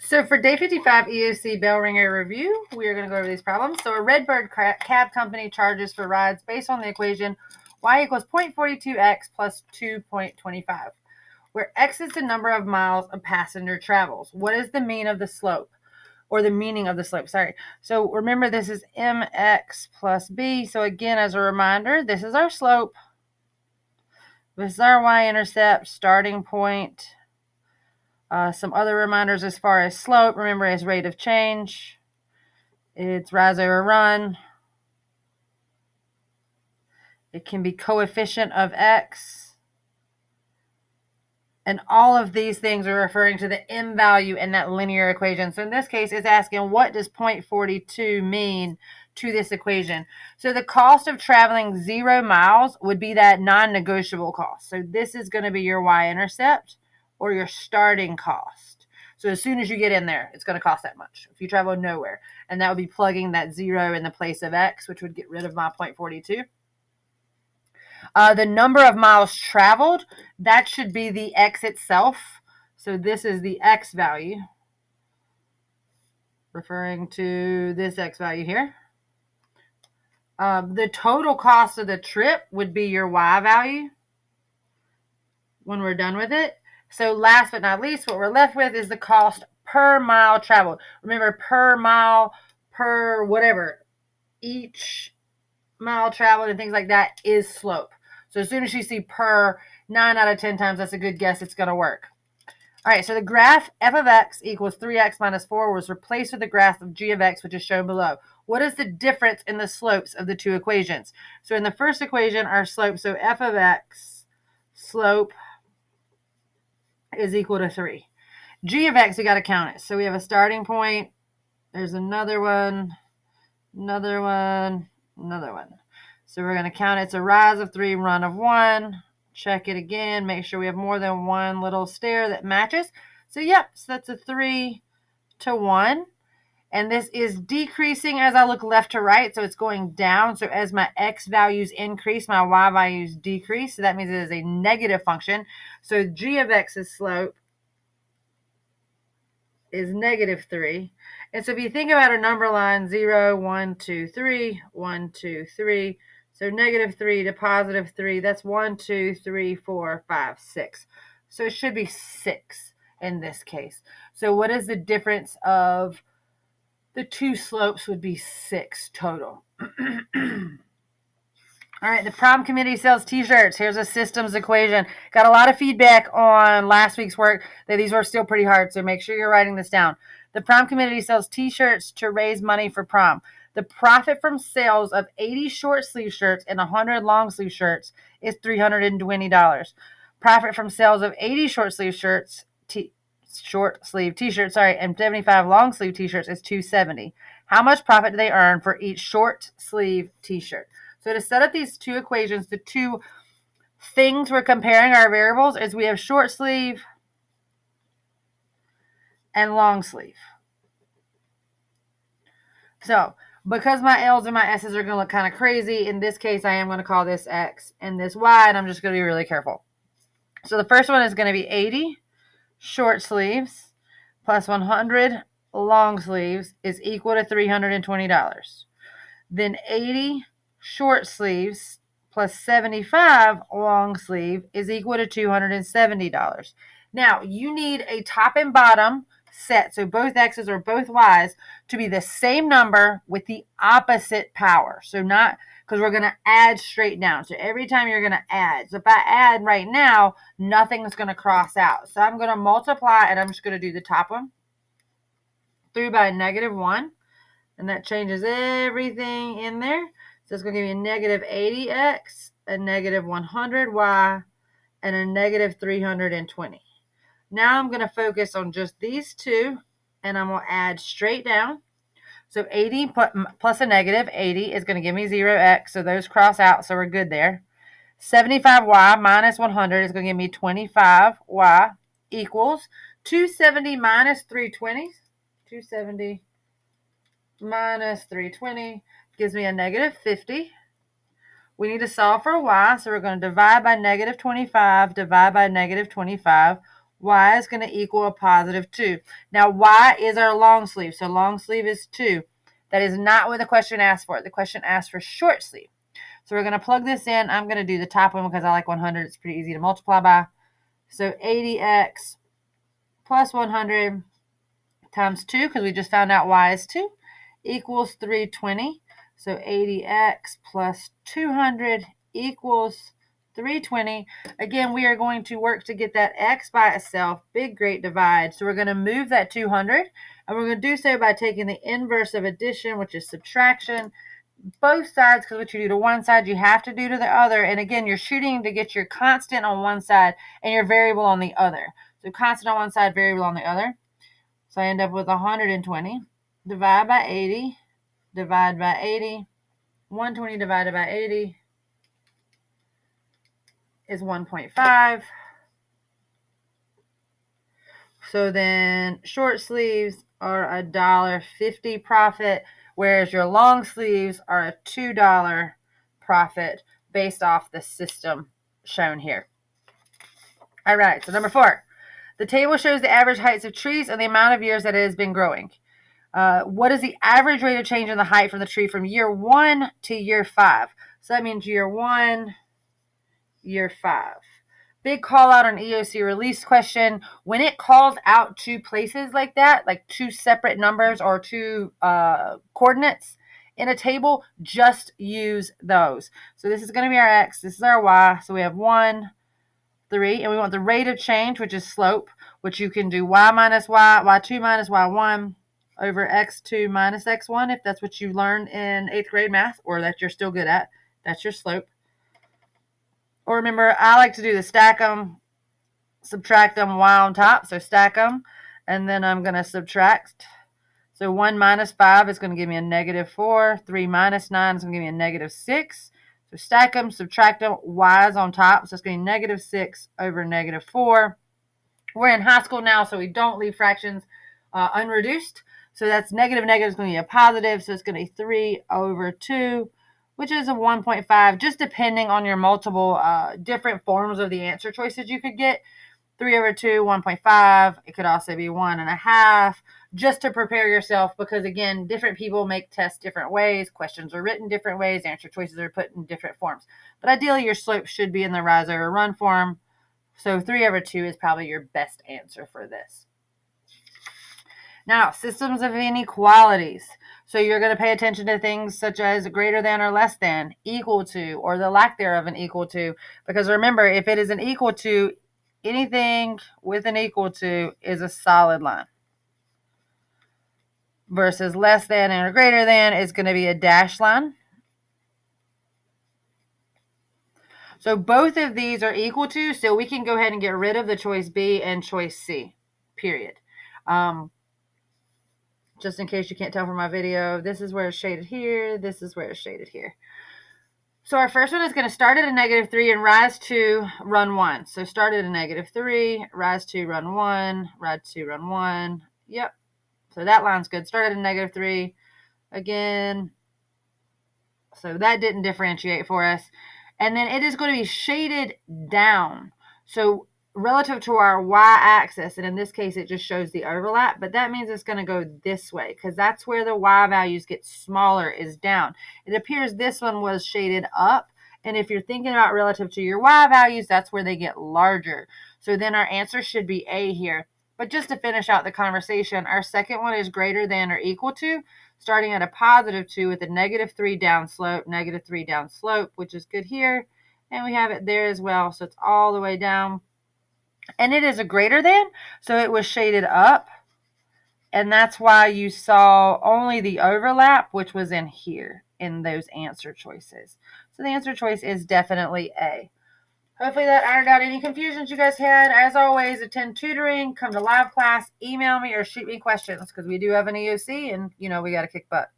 So for day 55 EOC bell ringer review, we are going to go over these problems. So a Redbird cab company charges for rides based on the equation y equals 0.42x plus 2.25, where x is the number of miles a passenger travels. What is the mean of the slope? Or the meaning of the slope, sorry. So remember, this is mx plus b. So again, as a reminder, this is our slope. This is our y-intercept, starting point. Some other reminders as far as slope, remember, is rate of change. It's rise over run. It can be coefficient of x. And all of these things are referring to the m value in that linear equation. So in this case, it's asking, what does 0.42 mean to this equation? So the cost of traveling 0 miles would be that non-negotiable cost. So this is going to be your y-intercept or your starting cost. So as soon as you get in there, it's going to cost that much if you travel nowhere. And that would be plugging that 0 in the place of x, which would get rid of my 0.42. The number of miles traveled, that should be the x itself. So this is the x value, referring to this x value here. The total cost of the trip would be your y value when we're done with it. So last but not least, what we're left with is the cost per mile traveled. Remember, per mile, per whatever, each mile traveled and things like that is slope. So as soon as you see per, 9 out of 10 times, that's a good guess it's going to work. All right, so the graph f of x equals 3x minus 4 was replaced with the graph of g of x, which is shown below. What is the difference in the slopes of the two equations? So in the first equation, our slope, so f of x, slope is equal to 3. G of x, we got to count it. So we have a starting point. There's another one, another one, another one. So we're going to count it. It's a rise of 3, run of 1. Check it again. Make sure we have more than one little stair that matches. So yep, so that's a 3 to 1. And this is decreasing as I look left to right. So it's going down. So as my x values increase, my y values decrease. So that means it is a negative function. So g of x's slope is negative 3. And so if you think about a number line, 0, 1, 2, 3, 1, 2, 3. So negative 3 to positive 3, that's 1, 2, 3, 4, 5, 6. So it should be 6 in this case. So what is the difference of the two slopes? Would be 6 total. All right, the prom committee sells t-shirts. Here's a systems equation. Got a lot of feedback on last week's work that these were still pretty hard, so make sure you're writing this down. The prom committee sells t-shirts to raise money for prom. The profit from sales of 80 short sleeve shirts and 100 long sleeve shirts is $320. Profit from sales of 80 short sleeve shirts, short sleeve t-shirts, and 75 long sleeve t-shirts is $270. How much profit do they earn for each short sleeve t-shirt? So to set up these two equations, the two things we're comparing our variables is we have short sleeve and long sleeve. So because my L's and my S's are going to look kind of crazy, in this case, I am going to call this X and this Y, and I'm just going to be really careful. So the first one is going to be 80 short sleeves plus 100 long sleeves is equal to $320. Then 80 short sleeves plus 75 long sleeve is equal to $270. Now, you need a top and bottom set, so both x's or both y's, to be the same number with the opposite power. So not, because we're going to add straight down. So every time you're going to add. So if I add right now, nothing's going to cross out. So I'm going to multiply, and I'm just going to do the top one through by -1. And that changes everything in there. So it's going to give you a negative 80x, a negative 100y, and a negative 320. Now I'm going to focus on just these two, and I'm going to add straight down. So 80 plus a negative 80 is going to give me 0x, so those cross out, so we're good there. 75y minus 100 is going to give me 25y equals 270 minus 320. 270 minus 320 gives me a negative 50. We need to solve for y, so we're going to divide by negative 25, divide by negative 25. y is going to equal a positive 2. Now, y is our long sleeve, so long sleeve is 2. That is not what the question asked for. The question asked for short sleeve. So we're going to plug this in. I'm going to do the top one because I like 100. It's pretty easy to multiply by. So 80x plus 100 times 2, because we just found out y is 2, equals 320. So 80x plus 200 equals 320. Again, we are going to work to get that x by itself. Big, great divide. So we're going to move that 200, and we're going to do so by taking the inverse of addition, which is subtraction. Both sides, because what you do to one side, you have to do to the other. And again, you're shooting to get your constant on one side and your variable on the other. So constant on one side, variable on the other. So I end up with 120. Divide by 80. Divide by 80. 120 divided by 80 is 1.5. So then short sleeves are $1.50 profit, whereas your long sleeves are a $2 profit based off the system shown here. All right, so number 4. The table shows the average heights of trees and the amount of years that it has been growing. What is the average rate of change in the height from the tree from year 1 to year 5? So that means year 1, year 5. Big call out on EOC release question. When it calls out 2 places like that, like 2 separate numbers or 2 coordinates in a table, just use those. So this is going to be our x. This is our y. So we have 1, 3, and we want the rate of change, which is slope, which you can do y minus y, y2 minus y1 over x2 minus x1 if that's what you learned in 8th grade math or that you're still good at. That's your slope. Or remember, I like to do the stack them, subtract them, y on top. So stack them, and then I'm going to subtract. So 1 minus 5 is going to give me a negative 4. 3 minus 9 is going to give me a negative 6. So stack them, subtract them, y is on top. So it's going to be negative 6 over negative 4. We're in high school now, so we don't leave fractions unreduced. So that's negative is going to be a positive. So it's going to be 3 over 2, which is a 1.5, just depending on your multiple different forms of the answer choices you could get. 3 over 2, 1.5. It could also be 1.5, just to prepare yourself, because again, different people make tests different ways. Questions are written different ways. Answer choices are put in different forms. But ideally, your slope should be in the rise over run form. So 3 over 2 is probably your best answer for this. Now, systems of inequalities. So you're going to pay attention to things such as greater than or less than, equal to, or the lack thereof an equal to. Because remember, if it is an equal to, anything with an equal to is a solid line. Versus less than or greater than is going to be a dashed line. So both of these are equal to, so we can go ahead and get rid of the choice B and choice C, period. Just in case you can't tell from my video, this is where it's shaded here. This is where it's shaded here. So our first one is going to start at a negative 3 and rise to run 1. So start at a negative 3, rise to run 1, rise to run 1. Yep. So that line's good. Start at a negative 3 again. So that didn't differentiate for us. And then it is going to be shaded down. So relative to our y-axis, and in this case, it just shows the overlap, but that means it's going to go this way because that's where the y values get smaller, is down. It appears this one was shaded up, and if you're thinking about relative to your y values, that's where they get larger. So then our answer should be A here. But just to finish out the conversation, our second one is greater than or equal to, starting at a positive 2 with a negative 3 down slope, which is good here. And we have it there as well, so it's all the way down. And it is a greater than, so it was shaded up. And that's why you saw only the overlap, which was in here in those answer choices. So the answer choice is definitely A. Hopefully that ironed out any confusions you guys had. As always, attend tutoring, come to live class, email me, or shoot me questions because we do have an EOC and, we got to kick butt.